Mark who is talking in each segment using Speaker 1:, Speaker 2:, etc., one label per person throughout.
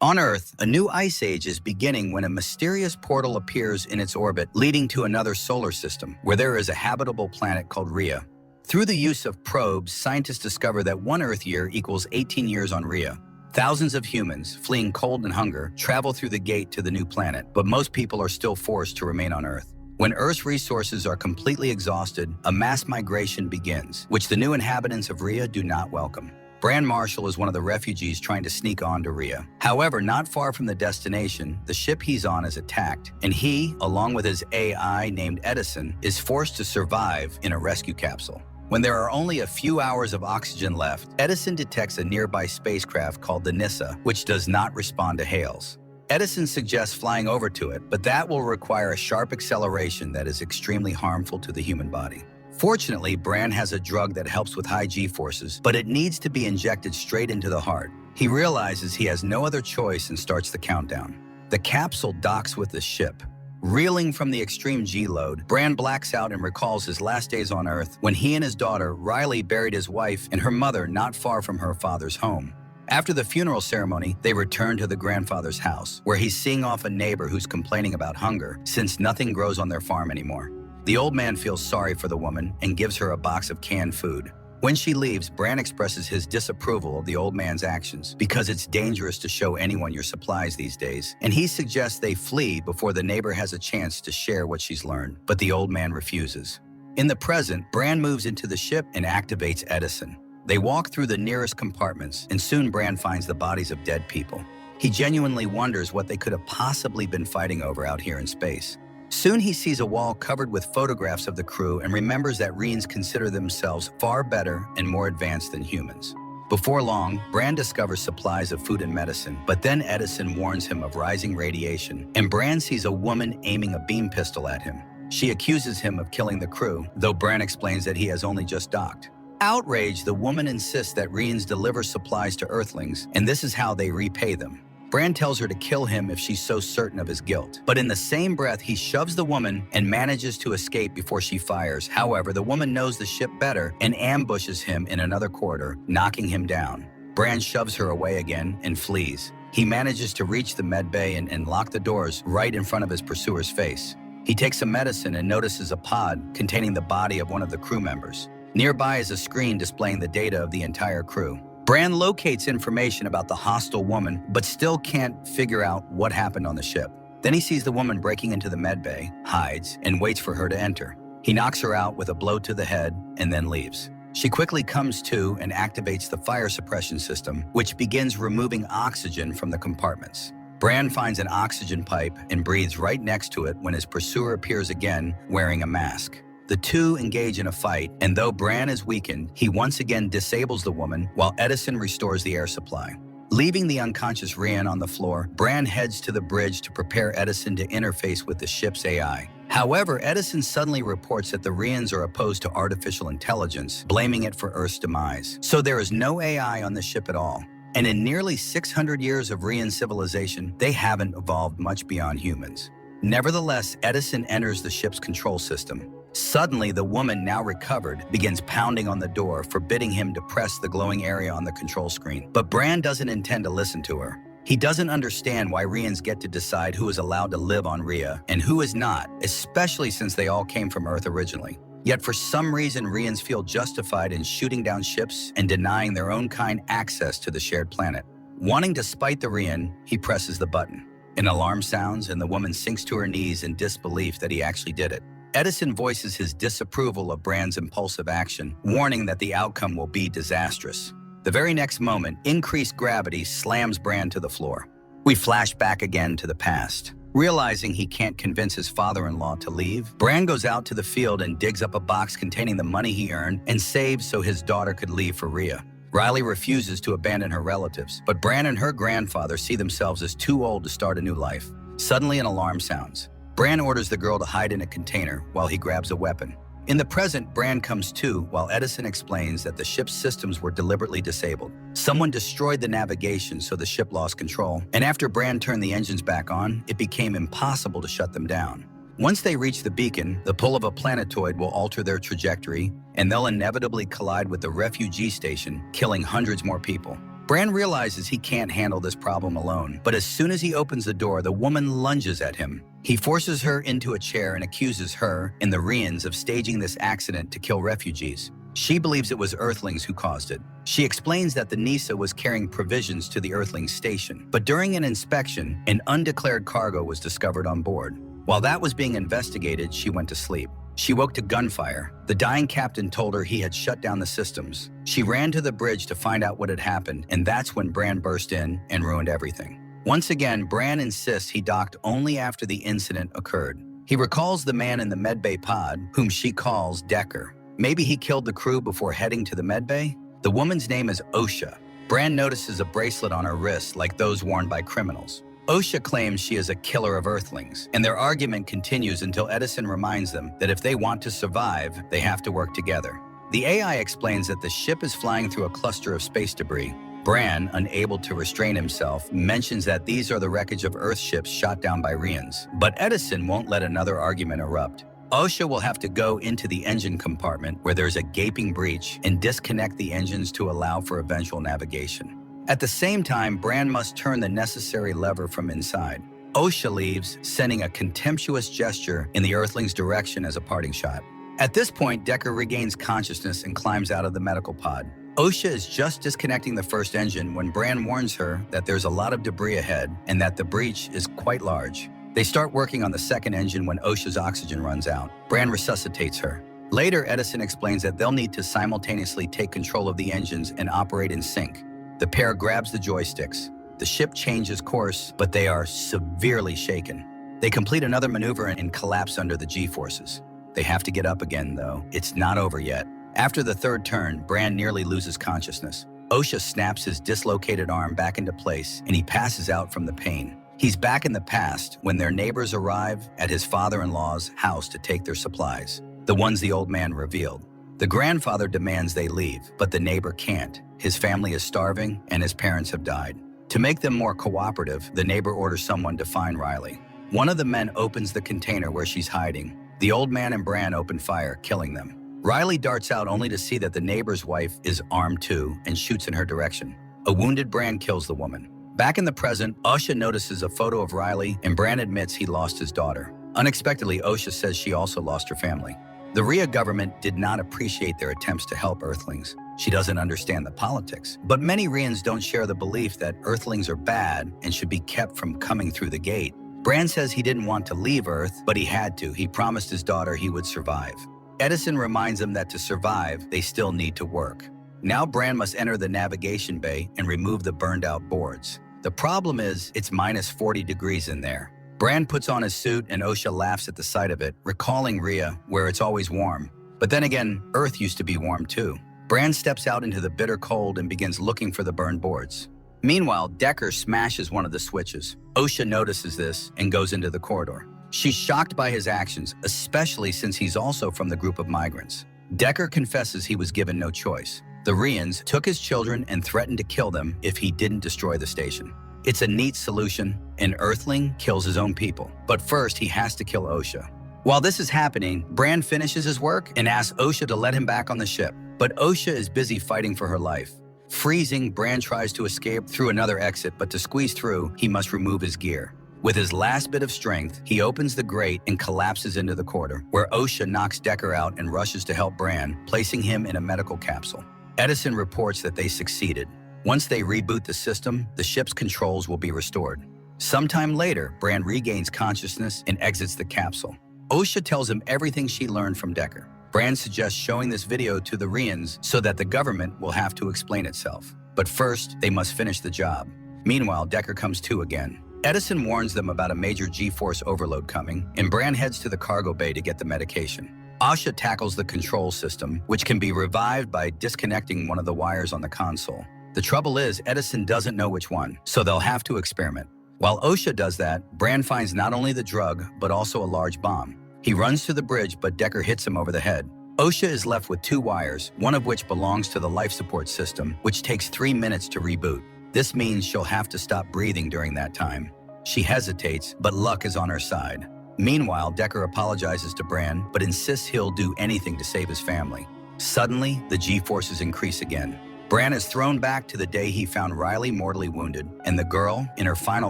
Speaker 1: On Earth, a new ice age is beginning when a mysterious portal appears in its orbit, leading to another solar system, where there is a habitable planet called Rhea. Through the use of probes, scientists discover that one Earth year equals 18 years on Rhea. Thousands of humans, fleeing cold and hunger, travel through the gate to the new planet, but most people are still forced to remain on Earth. When Earth's resources are completely exhausted, a mass migration begins, which the new inhabitants of Rhea do not welcome. Bran Marshall is one of the refugees trying to sneak on to Rhea. However, not far from the destination, the ship he's on is attacked, and he, along with his AI named Edison, is forced to survive in a rescue capsule. When there are only a few hours of oxygen left, Edison detects a nearby spacecraft called the Nissa, which does not respond to hails. Edison suggests flying over to it, but that will require a sharp acceleration that is extremely harmful to the human body. Fortunately, Bran has a drug that helps with high G-forces, but it needs to be injected straight into the heart. He realizes he has no other choice and starts the countdown. The capsule docks with the ship. Reeling from the extreme G-load, Bran blacks out and recalls his last days on Earth when he and his daughter, Riley, buried his wife and her mother not far from her father's home. After the funeral ceremony, they return to the grandfather's house, where he's seeing off a neighbor who's complaining about hunger since nothing grows on their farm anymore. The old man feels sorry for the woman and gives her a box of canned food. When she leaves, Bran expresses his disapproval of the old man's actions because it's dangerous to show anyone your supplies these days, and he suggests they flee before the neighbor has a chance to share what she's learned, but the old man refuses. In the present, Bran moves into the ship and activates Edison. They walk through the nearest compartments, and soon Bran finds the bodies of dead people. He genuinely wonders what they could have possibly been fighting over out here in space. Soon he sees a wall covered with photographs of the crew and remembers that Rheans consider themselves far better and more advanced than humans. Before long, Bran discovers supplies of food and medicine, but then Edison warns him of rising radiation, and Bran sees a woman aiming a beam pistol at him. She accuses him of killing the crew, though Bran explains that he has only just docked. Outraged, the woman insists that Rheans deliver supplies to Earthlings, and this is how they repay them. Bran tells her to kill him if she's so certain of his guilt. But in the same breath, he shoves the woman and manages to escape before she fires. However, the woman knows the ship better and ambushes him in another corridor, knocking him down. Bran shoves her away again and flees. He manages to reach the med bay and lock the doors right in front of his pursuer's face. He takes some medicine and notices a pod containing the body of one of the crew members. Nearby is a screen displaying the data of the entire crew. Bran locates information about the hostile woman, but still can't figure out what happened on the ship. Then he sees the woman breaking into the med bay, hides, and waits for her to enter. He knocks her out with a blow to the head and then leaves. She quickly comes to and activates the fire suppression system, which begins removing oxygen from the compartments. Bran finds an oxygen pipe and breathes right next to it when his pursuer appears again wearing a mask. The two engage in a fight, and though Bran is weakened, he once again disables the woman while Edison restores the air supply. Leaving the unconscious Rhean on the floor, Bran heads to the bridge to prepare Edison to interface with the ship's AI. However, Edison suddenly reports that the Rheans are opposed to artificial intelligence, blaming it for Earth's demise. So there is no AI on the ship at all. And in nearly 600 years of Rhean civilization, they haven't evolved much beyond humans. Nevertheless, Edison enters the ship's control system. Suddenly, the woman, now recovered, begins pounding on the door, forbidding him to press the glowing area on the control screen. But Bran doesn't intend to listen to her. He doesn't understand why Rheans get to decide who is allowed to live on Rhea and who is not, especially since they all came from Earth originally. Yet for some reason, Rheans feel justified in shooting down ships and denying their own kind access to the shared planet. Wanting to spite the Rhean, he presses the button. An alarm sounds and the woman sinks to her knees in disbelief that he actually did it. Edison voices his disapproval of Bran's impulsive action, warning that the outcome will be disastrous. The very next moment, increased gravity slams Bran to the floor. We flash back again to the past. Realizing he can't convince his father-in-law to leave, Bran goes out to the field and digs up a box containing the money he earned and saves so his daughter could leave for Rhea. Riley refuses to abandon her relatives, but Bran and her grandfather see themselves as too old to start a new life. Suddenly, an alarm sounds. Bran orders the girl to hide in a container while he grabs a weapon. In the present, Bran comes to while Edison explains that the ship's systems were deliberately disabled. Someone destroyed the navigation so the ship lost control, and after Bran turned the engines back on, it became impossible to shut them down. Once they reach the beacon, the pull of a planetoid will alter their trajectory, and they'll inevitably collide with the refugee station, killing hundreds more people. Bran realizes he can't handle this problem alone, but as soon as he opens the door, the woman lunges at him. He forces her into a chair and accuses her and the Rheans of staging this accident to kill refugees. She believes it was Earthlings who caused it. She explains that the Nisa was carrying provisions to the Earthlings station, but during an inspection, an undeclared cargo was discovered on board. While that was being investigated, she went to sleep. She woke to gunfire. The dying captain told her he had shut down the systems. She ran to the bridge to find out what had happened, and that's when Bran burst in and ruined everything. Once again, Bran insists he docked only after the incident occurred. He recalls the man in the medbay pod, whom she calls Decker. Maybe he killed the crew before heading to the medbay? The woman's name is Ohsha. Bran notices a bracelet on her wrist like those worn by criminals. Ohsha claims she is a killer of Earthlings, and their argument continues until Edison reminds them that if they want to survive, they have to work together. The AI explains that the ship is flying through a cluster of space debris. Bran, unable to restrain himself, mentions that these are the wreckage of Earth ships shot down by Rheans. But Edison won't let another argument erupt. Ohsha will have to go into the engine compartment where there's a gaping breach and disconnect the engines to allow for eventual navigation. At the same time, Bran must turn the necessary lever from inside. Ohsha leaves, sending a contemptuous gesture in the Earthling's direction as a parting shot. At this point, Decker regains consciousness and climbs out of the medical pod. Ohsha is just disconnecting the first engine when Bran warns her that there's a lot of debris ahead and that the breach is quite large. They start working on the second engine when Ohsha's oxygen runs out. Bran resuscitates her. Later, Edison explains that they'll need to simultaneously take control of the engines and operate in sync. The pair grabs the joysticks. The ship changes course, but they are severely shaken. They complete another maneuver and collapse under the G-forces. They have to get up again, though. It's not over yet. After the third turn, Bran nearly loses consciousness. Ohsha snaps his dislocated arm back into place, and he passes out from the pain. He's back in the past when their neighbors arrive at his father-in-law's house to take their supplies, the ones the old man revealed. The grandfather demands they leave, but the neighbor can't. His family is starving, and his parents have died. To make them more cooperative, the neighbor orders someone to find Riley. One of the men opens the container where she's hiding. The old man and Bran open fire, killing them. Riley darts out only to see that the neighbor's wife is armed too and shoots in her direction. A wounded Bran kills the woman. Back in the present, Ohsha notices a photo of Riley, and Bran admits he lost his daughter. Unexpectedly, Ohsha says she also lost her family. The Rhea government did not appreciate their attempts to help Earthlings. She doesn't understand the politics. But many Rheans don't share the belief that Earthlings are bad and should be kept from coming through the gate. Bran says he didn't want to leave Earth, but he had to. He promised his daughter he would survive. Edison reminds them that to survive, they still need to work. Now Bran must enter the navigation bay and remove the burned-out boards. The problem is, it's minus 40 degrees in there. Bran puts on his suit and Ohsha laughs at the sight of it, recalling Rhea, where it's always warm. But then again, Earth used to be warm too. Bran steps out into the bitter cold and begins looking for the burned boards. Meanwhile, Decker smashes one of the switches. Ohsha notices this and goes into the corridor. She's shocked by his actions, especially since he's also from the group of migrants. Decker confesses he was given no choice. The Rheans took his children and threatened to kill them if he didn't destroy the station. It's a neat solution. An Earthling kills his own people. But first, he has to kill Ohsha. While this is happening, Bran finishes his work and asks Ohsha to let him back on the ship. But Ohsha is busy fighting for her life. Freezing, Bran tries to escape through another exit, but to squeeze through, he must remove his gear. With his last bit of strength, he opens the grate and collapses into the corridor, where Ohsha knocks Decker out and rushes to help Bran, placing him in a medical capsule. Edison reports that they succeeded. Once they reboot the system, the ship's controls will be restored. Sometime later, Bran regains consciousness and exits the capsule. Ohsha tells him everything she learned from Decker. Bran suggests showing this video to the Rheans so that the government will have to explain itself. But first, they must finish the job. Meanwhile, Decker comes to again. Edison warns them about a major G-force overload coming, and Bran heads to the cargo bay to get the medication. Ohsha tackles the control system, which can be revived by disconnecting one of the wires on the console. The trouble is, Edison doesn't know which one, so they'll have to experiment. While Ohsha does that, Bran finds not only the drug, but also a large bomb. He runs to the bridge, but Decker hits him over the head. Ohsha is left with 2 wires, one of which belongs to the life support system, which takes 3 minutes to reboot. This means she'll have to stop breathing during that time. She hesitates, but luck is on her side. Meanwhile, Decker apologizes to Bran, but insists he'll do anything to save his family. Suddenly, the G-forces increase again. Bran is thrown back to the day he found Riley mortally wounded, and the girl, in her final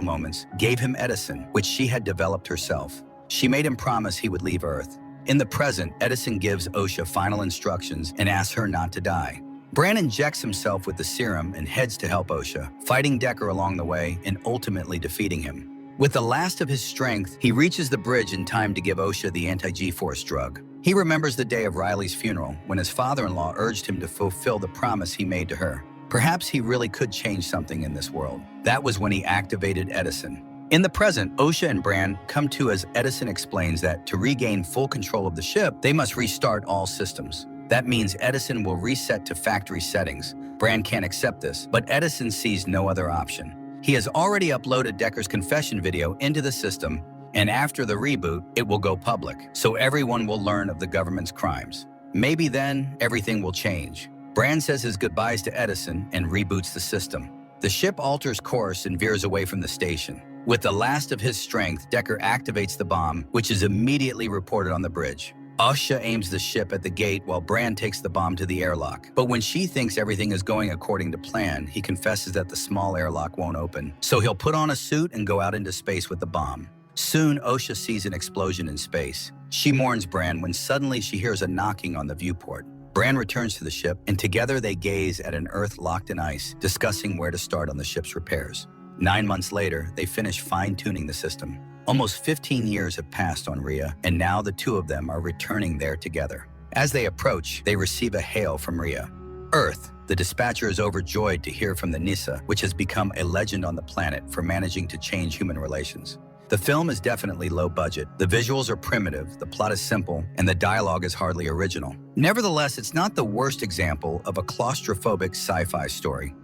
Speaker 1: moments, gave him Edison, which she had developed herself. She made him promise he would leave Earth. In the present, Edison gives Ohsha final instructions and asks her not to die. Bran injects himself with the serum and heads to help Ohsha, fighting Decker along the way and ultimately defeating him. With the last of his strength, he reaches the bridge in time to give Ohsha the anti-G-force drug. He remembers the day of Riley's funeral when his father-in-law urged him to fulfill the promise he made to her. Perhaps he really could change something in this world. That was when he activated Edison. In the present, Ohsha and Bran come to as Edison explains that to regain full control of the ship, they must restart all systems. That means Edison will reset to factory settings. Bran can't accept this, but Edison sees no other option. He has already uploaded Decker's confession video into the system, and after the reboot, it will go public, so everyone will learn of the government's crimes. Maybe then, everything will change. Bran says his goodbyes to Edison and reboots the system. The ship alters course and veers away from the station. With the last of his strength, Decker activates the bomb, which is immediately reported on the bridge. Ohsha aims the ship at the gate while Bran takes the bomb to the airlock. But when she thinks everything is going according to plan, he confesses that the small airlock won't open. So he'll put on a suit and go out into space with the bomb. Soon, Ohsha sees an explosion in space. She mourns Bran when suddenly she hears a knocking on the viewport. Bran returns to the ship, and together they gaze at an Earth locked in ice, discussing where to start on the ship's repairs. 9 months later, they finish fine-tuning the system. Almost 15 years have passed on Rhea, and now the two of them are returning there together. As they approach, they receive a hail from Rhea. Earth, the dispatcher is overjoyed to hear from the Nissa, which has become a legend on the planet for managing to change human relations. The film is definitely low budget, the visuals are primitive, the plot is simple, and the dialogue is hardly original. Nevertheless, it's not the worst example of a claustrophobic sci-fi story.